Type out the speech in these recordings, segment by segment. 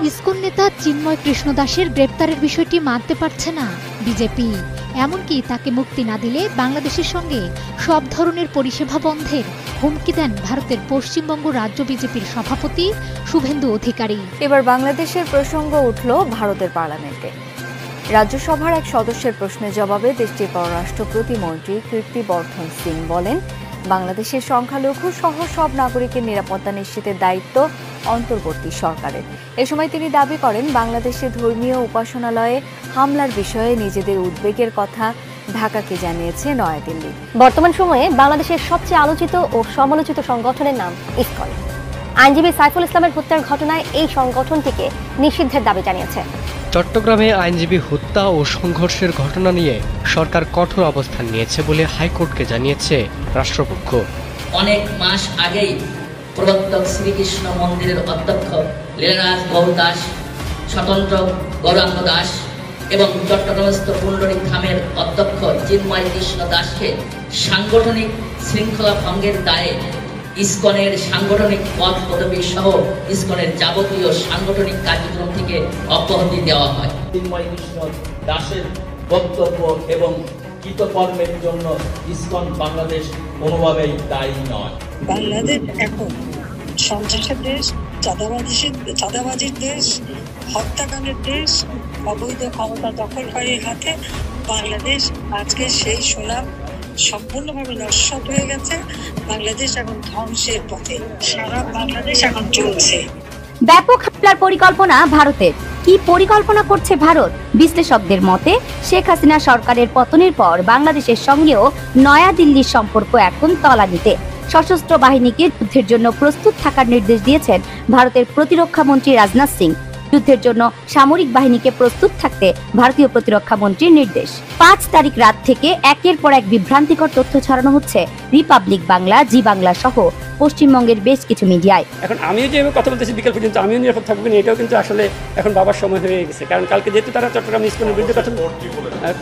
ISKCON নেতা চিন্ময় কৃষ্ণ দাসের গ্রেপ্তারের বিষয়টি মানতে পারছে না বিজেপি। এমনকি তাকে মুক্তি না দিলে বাংলাদেশের সঙ্গে সব ধরনের পরিষেবা বন্ধের হুমকি দেন ভারতের পশ্চিমবঙ্গ রাজ্য বিজেপির সভাপতি শুভেন্দু অধিকারী। এবার বাংলাদেশের প্রসঙ্গ উঠল ভারতের পার্লামেন্টে। রাজ্যসভার এক সদস্যের প্রশ্নের জবাবে দেশটির পররাষ্ট্র প্রতিমন্ত্রী কীর্তিবর্ধন সিং বলেন, বাংলাদেশের সংখ্যালঘু সহ সব নাগরিকের নিরাপত্তা নিশ্চিতের দায়িত্ব অন্তর্বর্তী সরকারের। এ সময় তিনি দাবি করেন, বাংলাদেশে ধর্মীয় উপাসনালয়ে হামলার বিষয়ে নিজেদের উদ্বেগের কথা ঢাকাকে জানিয়েছে নয়াদিল্লি। বর্তমান সময়ে বাংলাদেশের সবচেয়ে আলোচিত ও সমালোচিত সংগঠনের নাম ইসকন। আইনজীবী সাইফুল ইসলামের হত্যার ঘটনায় এই সংগঠনটিকে নিষিদ্ধের দাবি জানিয়েছে। চট্টগ্রামে আইনজীবী হত্যা ও সংঘর্ষের ঘটনা নিয়ে সরকার কঠোর অবস্থান নিয়েছে বলে হাইকোর্টকে জানিয়েছে রাষ্ট্রপক্ষ। অনেক মাস আগেই প্রবর্তক শ্রীকৃষ্ণ মন্দিরের অধ্যক্ষ লীলারাজ গৌর দাস, স্বতন্ত্র গৌরাঙ্গ দাস এবং চট্টগ্রামস্থ পুণ্ডরিক ধামের অধ্যক্ষ চিন্ময় কৃষ্ণ দাসকে সাংগঠনিক শৃঙ্খলা ভঙ্গের দায়ে ইসকনের সাংগঠনিক পদ পদবী সহ ইসকনের যাবতীয় সাংগঠনিক কার্যক্রম থেকে অব্যাহতি দেওয়া হয়। চিন্ময় কৃষ্ণ দাসের বক্তব্য এবং কৃতকর্মের জন্য ইসকন বাংলাদেশ কোনোভাবেই দায়ী নয়। বাংলাদেশ এখন সন্ত্রাসের দেশ, চাঁদাবাজির দেশ, হত্যাকাণ্ডের দেশ, অবৈধ ক্ষমতা দখলকারীর হাতে বাংলাদেশ আজকে সেই সুনাম সম্পূর্ণভাবে নস্বাত হয়ে গেছে। বাংলাদেশ এখন ধ্বংসের পথে, সারা বাংলাদেশ এখন চলছে। ব্যাপক হামলার পরিকল্পনা ভারতের। কি পরিকল্পনা করছে ভারত? বিশ্লেষকদের মতে, শেখ হাসিনা সরকারের পতনের পর বাংলাদেশের সঙ্গেও নয়াদিল্লির সম্পর্ক এখন তলানিতে। সশস্ত্র বাহিনীকে যুদ্ধের জন্য প্রস্তুত থাকার নির্দেশ দিয়েছেন ভারতের প্রতিরক্ষা মন্ত্রী রাজনাথ সিং। যুদ্ধের জন্য সামরিক বাহিনীকে প্রস্তুত থাকতে ভারতীয় প্রতিরক্ষা মন্ত্রীর নির্দেশ। 5 তারিখ রাত থেকে একের পর এক বিভ্রান্তিকর তথ্য ছড়ানো হচ্ছে রিপাবলিক বাংলা, জি বাংলা সহ পশ্চিমবঙ্গের বেশ কিছু মিডিয়ায়। এখন আমিও যেভাবে কথা বলতেছি বিকেল পর্যন্ত আমিও নিরাপদ থাকবো না, এটাও কিন্তু আসলে এখন বাবার সময় হয়ে গেছে। কারণ কালকে যেহেতু তারা চট্টগ্রাম ইসকনের বিরুদ্ধে কথা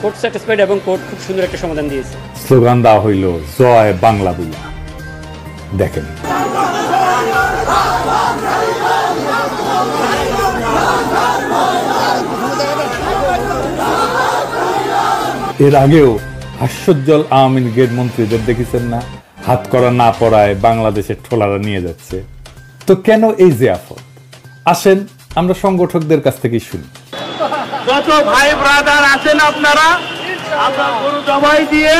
কোর্ট স্যাটিসফাইড এবং কোর্ট খুব সুন্দর একটা সমাধান দিয়েছে। স্লোগান দেওয়া হইল জয় বাংলা বইলা। দেখেন এর আগেও হাস্যোজ্জ্বল আওয়ামী লীগের মন্ত্রীদের দেখেছেন না, হাত করা না পড়ায় বাংলাদেশের ঠোলারা নিয়ে যাচ্ছে। তো কেন এই যে আফত? আসেন আমরা সংগঠকদের কাছ থেকে শুনি। যত ভাই ব্রাদার আছেন আপনারা গরু জবাই দিয়ে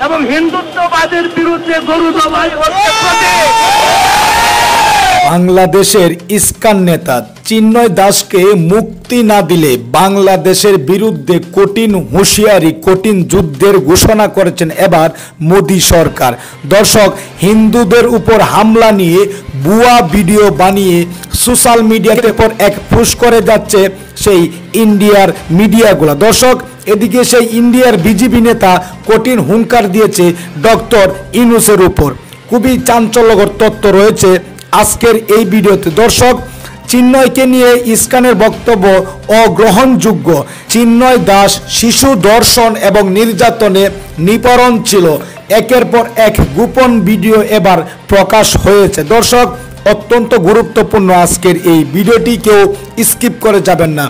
এবং হিন্দুত্ববাদের বিরুদ্ধে গরু জবাই করতে বাংলাদেশের ইসকন নেতা চিন্ময় দাসকে মুক্তি না দিলে বাংলাদেশের বিরুদ্ধে কঠিন হুঁশিয়ারি, কঠিন যুদ্ধের ঘোষণা করেছেন এবার মোদী সরকার। দর্শক, হিন্দুদের উপর হামলা নিয়ে ভুয়া ভিডিও বানিয়ে সোশ্যাল মিডিয়াতে পর এক পুশ করে যাচ্ছে সেই ইন্ডিয়ার মিডিয়াগুলো। দর্শক, এদিকে সেই ইন্ডিয়ার বিজেপি নেতা কঠিন হুঙ্কার দিয়েছে ডক্টর ইউনূসের উপর। খুবই চাঞ্চল্যকর তথ্য রয়েছে আজকের এই ভিডিওতে। দর্শক, চিন্ময়কে নিয়ে ইসকনের বক্তব্য অগ্রহণযোগ্য। চিন্ময় দাস শিশু ধর্ষণ এবং নির্যাতনে নিপীড়ন ছিল। একের পর এক গোপন ভিডিও এবার প্রকাশ হয়েছে। দর্শক, অত্যন্ত গুরুত্বপূর্ণ আজকের এই ভিডিওটি, কেউ স্কিপ করে যাবেন না।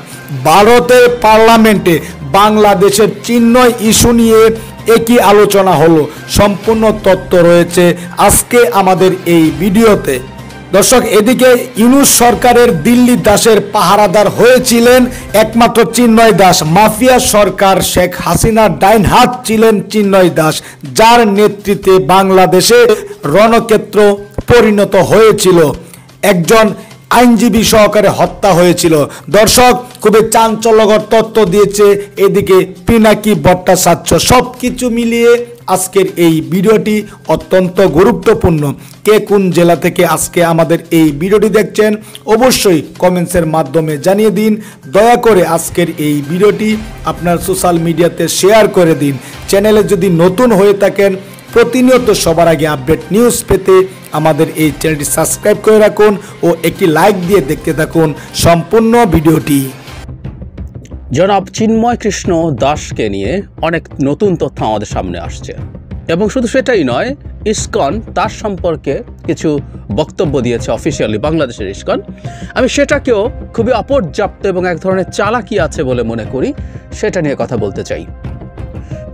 ভারতের পার্লামেন্টে বাংলাদেশের চিন্ময় ইস্যু নিয়ে একই আলোচনা হলো। সম্পূর্ণ তথ্য রয়েছে আজকে আমাদের এই ভিডিওতে। দর্শক, এদিকে ইউনূস সরকারের দিল্লি দাসের পাহারাদার হয়েছিলেন একমাত্র চিন্ময় দাস। মাফিয়া সরকার শেখ হাসিনার ডাইন হাত ছিলেন চিন্ময় দাস, যার নেতৃত্বে বাংলাদেশে রণক্ষেত্র পরিণত হয়েছিল। একজন আইনজীবী সহকারে হত্যা হয়েছিল। দর্শক, খুবই চাঞ্চল্যকর তথ্য দিয়েছে এদিকে পিনাকি ভট্টাচার্য। সবকিছু মিলিয়ে আজকের এই ভিডিওটি অত্যন্ত গুরুত্বপূর্ণ। কে কোন জেলা থেকে আজকে আমাদের এই ভিডিওটি দেখছেন অবশ্যই কমেন্টসের মাধ্যমে জানিয়ে দিন। দয়া করে আজকের এই ভিডিওটি আপনার সোশ্যাল মিডিয়াতে শেয়ার করে দিন। চ্যানেলে যদি নতুন হয়ে থাকেন, প্রতিনিয়ত সবার আগে আপডেট নিউজ পেতে আমাদের এই চ্যানেলটি সাবস্ক্রাইব করে রাখুন ও একটি লাইক দিয়ে দেখতে থাকুন সম্পূর্ণ ভিডিওটি। জনাব চিন্ময় কৃষ্ণ দাসকে নিয়ে অনেক নতুন তথ্য আমাদের সামনে আসছে। এবং শুধু সেটাই নয়, ইসকন তার সম্পর্কে কিছু বক্তব্য দিয়েছে অফিসিয়ালি, বাংলাদেশের ইসকন। আমি সেটাকেও খুবই অপর্যাপ্ত এবং এক ধরনের চালাকি আছে বলে মনে করি, সেটা নিয়ে কথা বলতে চাই।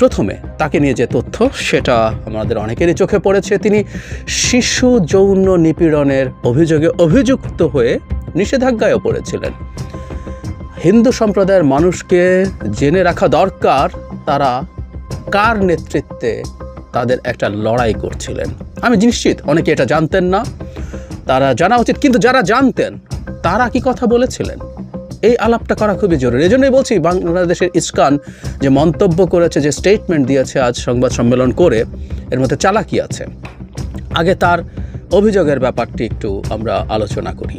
প্রথমে তাকে নিয়ে যে তথ্য, সেটা আমাদের অনেকেরই চোখে পড়েছে। তিনি শিশু যৌন নিপীড়নের অভিযোগে অভিযুক্ত হয়ে নিষেধাজ্ঞায়ও পড়েছিলেন। হিন্দু সম্প্রদায়ের মানুষকে জেনে রাখা দরকার তারা কার নেতৃত্বে তাদের একটা লড়াই করছিলেন। আমি নিশ্চিত অনেকে এটা জানতেন না, তারা জানা উচিত। কিন্তু যারা জানতেন তারা কি কথা বলেছিলেন, এই আলাপটা করা খুবই জরুরি। এই জন্যই বলছি, বাংলাদেশের ইসকন যে মন্তব্য করেছে, যে স্টেটমেন্ট দিয়েছে আজ সংবাদ সম্মেলন করে, এর মধ্যে চালাকি আছে। আগে তার অভিযোগের ব্যাপারটি একটু আমরা আলোচনা করি।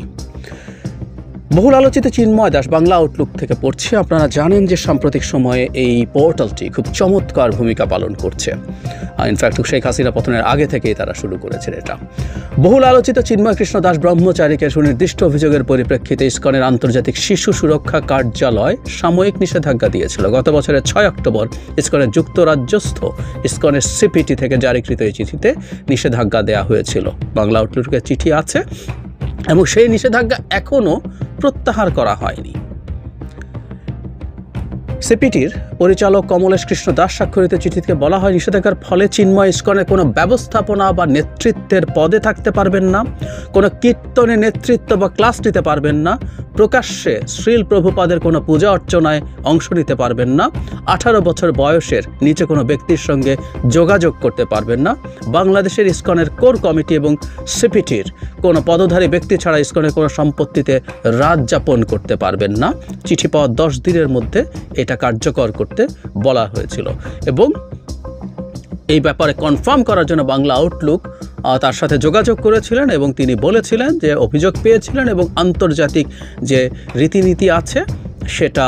বহুল আলোচিত চিন্ময় দাস, বাংলা আউটলুক থেকে পড়ছি। আপনারা জানেন যে সাম্প্রতিক সময়ে এই পোর্টালটি খুব চমৎকার ভূমিকা পালন করছে। ইনফ্যাক্ট শেখ হাসিনা পতনের আগে থেকেই তারা শুরু করেছেন এটা। বহুল আলোচিত চিন্ময় কৃষ্ণ দাস ব্রহ্মচারীকে সুনির্দিষ্ট অভিযোগের পরিপ্রেক্ষিতে ইসকনের আন্তর্জাতিক শিশু সুরক্ষা কার্যালয় সাময়িক নিষেধাজ্ঞা দিয়েছিল। গত বছরের 6 অক্টোবর ইসকনের যুক্তরাজ্যস্থ ইসকনের সিপিটি থেকে জারিকৃত এই চিঠিতে নিষেধাজ্ঞা দেওয়া হয়েছিল। বাংলা আউটলুকের চিঠি আছে এবং সেই নিষেধাজ্ঞা এখনও প্রত্যাহার করা হয়নি। সিপিটির পরিচালক কমলেশ কৃষ্ণ দাস স্বাক্ষরিত চিঠিতে বলা হয়, নিষেধাজ্ঞার ফলে চিন্ময় ইসকনের কোনো ব্যবস্থাপনা বা নেতৃত্বের পদে থাকতে পারবেন না, কোনো কীর্তনে নেতৃত্ব বা ক্লাস নিতে পারবেন না, প্রকাশ্যে শ্রীল প্রভুপাদের কোনো পূজা অর্চনায় অংশ নিতে পারবেন না, 18 বছর বয়সের নিচে কোনো ব্যক্তির সঙ্গে যোগাযোগ করতে পারবেন না, বাংলাদেশের ইসকনের কোর কমিটি এবং সিপিটির কোনো পদধারী ব্যক্তি ছাড়া ইসকনের কোনো সম্পত্তিতে রাত যাপন করতে পারবেন না। চিঠি পাওয়ার 10 দিনের মধ্যে এটা কার্যকর করতে বলা হয়েছিল। এবং এই ব্যাপারে কনফার্ম করার জন্য বাংলা আউটলুক তার সাথে যোগাযোগ করেছিলেন এবং তিনি বলেছিলেন যে অভিযোগ পেয়েছিলেন এবং আন্তর্জাতিক যে রীতিনীতি আছে সেটা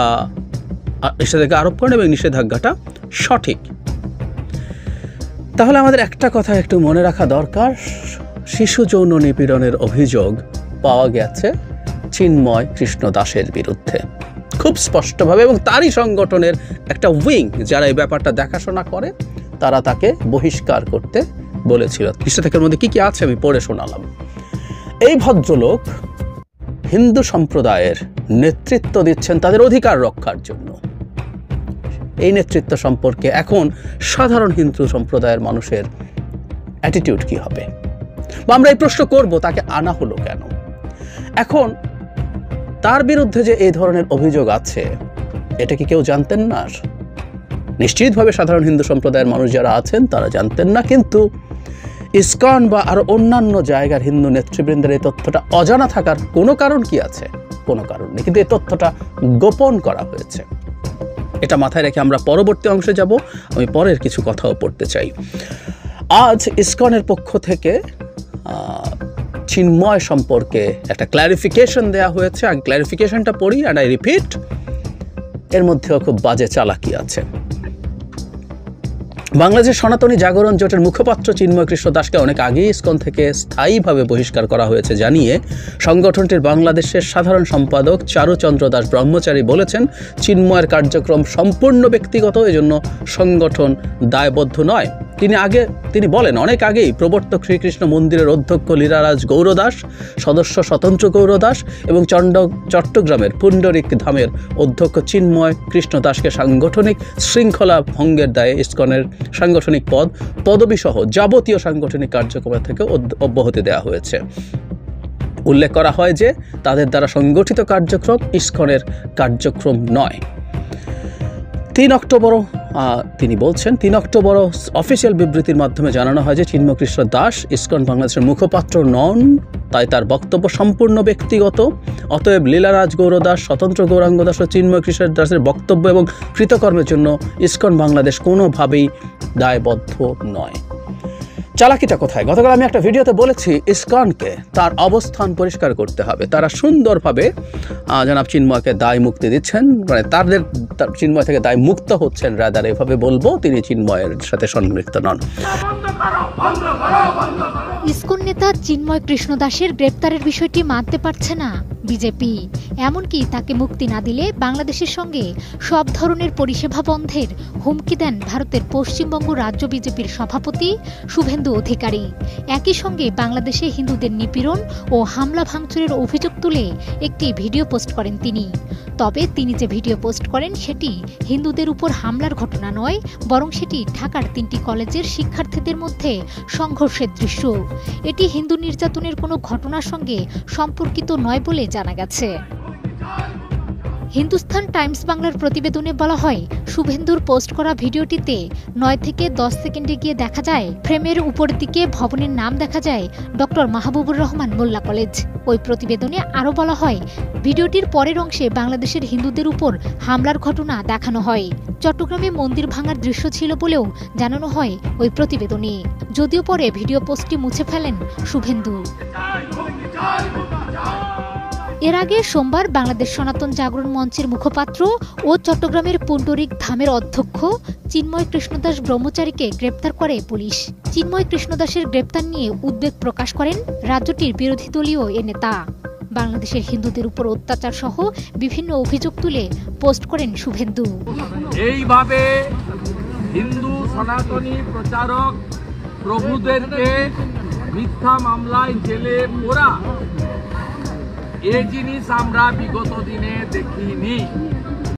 নিষেধাজ্ঞা আরোপ করেন এবং নিষেধাজ্ঞাটা সঠিক। তাহলে আমাদের একটা কথা একটু মনে রাখা দরকার, শিশু যৌন নিপীড়নের অভিযোগ পাওয়া গেছে চিন্ময় কৃষ্ণ দাসের বিরুদ্ধে খুব স্পষ্টভাবে, এবং তারই সংগঠনের একটা উইং যারা এই ব্যাপারটা দেখাশোনা করে তারা তাকে বহিষ্কার করতে বলেছিল। নিষেধাজ্ঞার মধ্যে কি কি আছে আমি পড়ে শোনালাম। এই ভদ্রলোক হিন্দু সম্প্রদায়ের নেতৃত্ব দিচ্ছেন তাদের অধিকার রক্ষার জন্য। এই নেতৃত্ব সম্পর্কে এখন সাধারণ হিন্দু সম্প্রদায়ের মানুষের অ্যাটিটিউড কি হবে, বা আমরা এই প্রশ্ন করব তাকে আনা হলো কেন। এখন তার বিরুদ্ধে যে এই ধরনের অভিযোগ আছে এটা কি কেউ জানতেন না? নিশ্চিতভাবে সাধারণ হিন্দু সম্প্রদায়ের মানুষ যারা আছেন তারা জানতেন না, কিন্তু ইসকন বা আরো অন্যান্য জায়গার হিন্দু নেতৃবৃন্দের এই তথ্যটা অজানা থাকার কোনো কারণ কি আছে? কোনো কারণ নেই, কিন্তু এই তথ্যটা গোপন করা হয়েছে। এটা মাথায় রেখে আমরা পরবর্তী অংশে যাব। আমি পরের কিছু কথাও পড়তে চাই। আজ ইসকনের পক্ষ থেকে চিন্ময় সম্পর্কে একটা ক্ল্যারিফিকেশন দেওয়া হয়েছে। আগে ক্ল্যারিফিকেশনটা পড়ি, অ্যান্ড আই রিপিট, এর মধ্যেও খুব বাজে চালাকি আছে। বাংলাদেশের সনাতনী জাগরণ জোটের মুখপাত্র চিন্ময় কৃষ্ণ দাসকে অনেক আগেই ইসকন থেকে স্থায়ীভাবে বহিষ্কার করা হয়েছে জানিয়ে সংগঠনটির বাংলাদেশের সাধারণ সম্পাদক চারুচন্দ্র দাস ব্রহ্মচারী বলেছেন, চিন্ময়ের কার্যক্রম সম্পূর্ণ ব্যক্তিগত, এজন্য সংগঠন দায়বদ্ধ নয়। তিনি বলেন, অনেক আগেই প্রবর্তক শ্রীকৃষ্ণ মন্দিরের অধ্যক্ষ লীলারাজ গৌরদাস, সদস্য স্বতন্ত্র গৌরদাস এবং চট্টগ্রামের পুণ্ডরিক ধামের অধ্যক্ষ চিন্ময় কৃষ্ণ দাসকে সাংগঠনিক শৃঙ্খলা ভঙ্গের দায়ে ইসকনের সাংগঠনিক পদবি সহ যাবতীয় সাংগঠনিক কার্যক্রম থেকে অব্যাহতি দেওয়া হয়েছে। উল্লেখ করা হয় যে তাদের দ্বারা সংগঠিত কার্যক্রম ইসকনের কার্যক্রম নয়। 3 অক্টোবরও তিনি বলছেন, 3 অক্টোবরও অফিসিয়াল বিবৃতির মাধ্যমে জানানো হয় যে চিন্ময় কৃষ্ণ দাস ইসকন বাংলাদেশের মুখপাত্র নন, তাই তার বক্তব্য সম্পূর্ণ ব্যক্তিগত। অতএব লীলারাজ গৌরদাস, স্বতন্ত্র গৌরাঙ্গ দাস ও চিন্ময় কৃষ্ণ দাসের বক্তব্য এবং কৃতকর্মের জন্য ইসকন বাংলাদেশ কোনোভাবেই দায়বদ্ধ নয়। চালাকিটা কোথায়? গতকাল আমি একটা ভিডিওতে বলেছি ইসকনকে তার অবস্থান পরিষ্কার করতে হবে। তারা সুন্দরভাবে জনাব চিন্ময়কে দায় মুক্তি দিচ্ছেন, মানে তাদের চিন্ময় থেকে দায় মুক্ত হচ্ছেন। রাদার এভাবে বলবো, তিনি চিন্ময়ের সাথে সম্পৃক্ত নন। ইসকন নেতা চিন্ময় কৃষ্ণ দাসের গ্রেপ্তারের বিষয়টি মানতে পারছে না বিজেপি। এমনকি তাকে মুক্তি না দিলে বাংলাদেশের সঙ্গে সব ধরনের পরিষেবা বন্ধের হুমকি দেন ভারতের পশ্চিমবঙ্গ রাজ্য বিজেপির সভাপতি শুভেন্দু অধিকারী। একই সঙ্গে বাংলাদেশে হিন্দুদের নিপীড়ন ও হামলা ভাঙচুরের অভিযোগ তুলে একটি ভিডিও পোস্ট করেন তিনি। তবে তিনি যে ভিডিও পোস্ট করেন সেটি হিন্দুদের উপর হামলার ঘটনা নয়, বরং সেটি ঢাকার 3টি কলেজের শিক্ষার্থীদের মধ্যে সংঘর্ষের দৃশ্য। এটি হিন্দু নির্যাতনের কোনো ঘটনার সঙ্গে সম্পর্কিত নয় বলে জানা গেছে। হিন্দুস্তান টাইমস বাংলার প্রতিবেদনে বলা হয়, শুভেন্দুর পোস্ট করা ভিডিওটিতে 9 থেকে 10 সেকেন্ডে গিয়ে দেখা যায় ফ্রেমের উপরের দিকে ভবনের নাম দেখা যায় ডক্টর মাহবুবুর রহমান মোল্লা কলেজ। ওই প্রতিবেদনে আরও বলা হয়, ভিডিওটির পরের অংশে বাংলাদেশের হিন্দুদের উপর হামলার ঘটনা দেখানো হয়। চট্টগ্রামে মন্দির ভাঙার দৃশ্য ছিল বলেও জানানো হয় ওই প্রতিবেদনে। যদিও পরে ভিডিও পোস্টটি মুছে ফেলেন শুভেন্দু। এর আগে সোমবার বাংলাদেশ সনাতন জাগরণ মঞ্চের মুখপাত্র ও চট্টগ্রামের পুণ্ডরিক ধামের অধ্যক্ষ চিন্ময় কৃষ্ণদাস ব্রহ্মচারীকে গ্রেপ্তার করে পুলিশ। চিন্ময় কৃষ্ণদাসের গ্রেপ্তার নিয়ে উদ্বেগ প্রকাশ করেন রাজ্যটির বিরোধী দলীয় এ নেতা। বাংলাদেশের হিন্দুদের উপর অত্যাচার সহ বিভিন্ন অভিযোগ তুলে পোস্ট করেন শুভেন্দু। এইভাবে হিন্দু সনাতনী প্রচারক প্রভুদেরকে মিথ্যা মামলায় জেলে পোরা, এ জিনিস আমরা বিগত দিনে দেখিনি।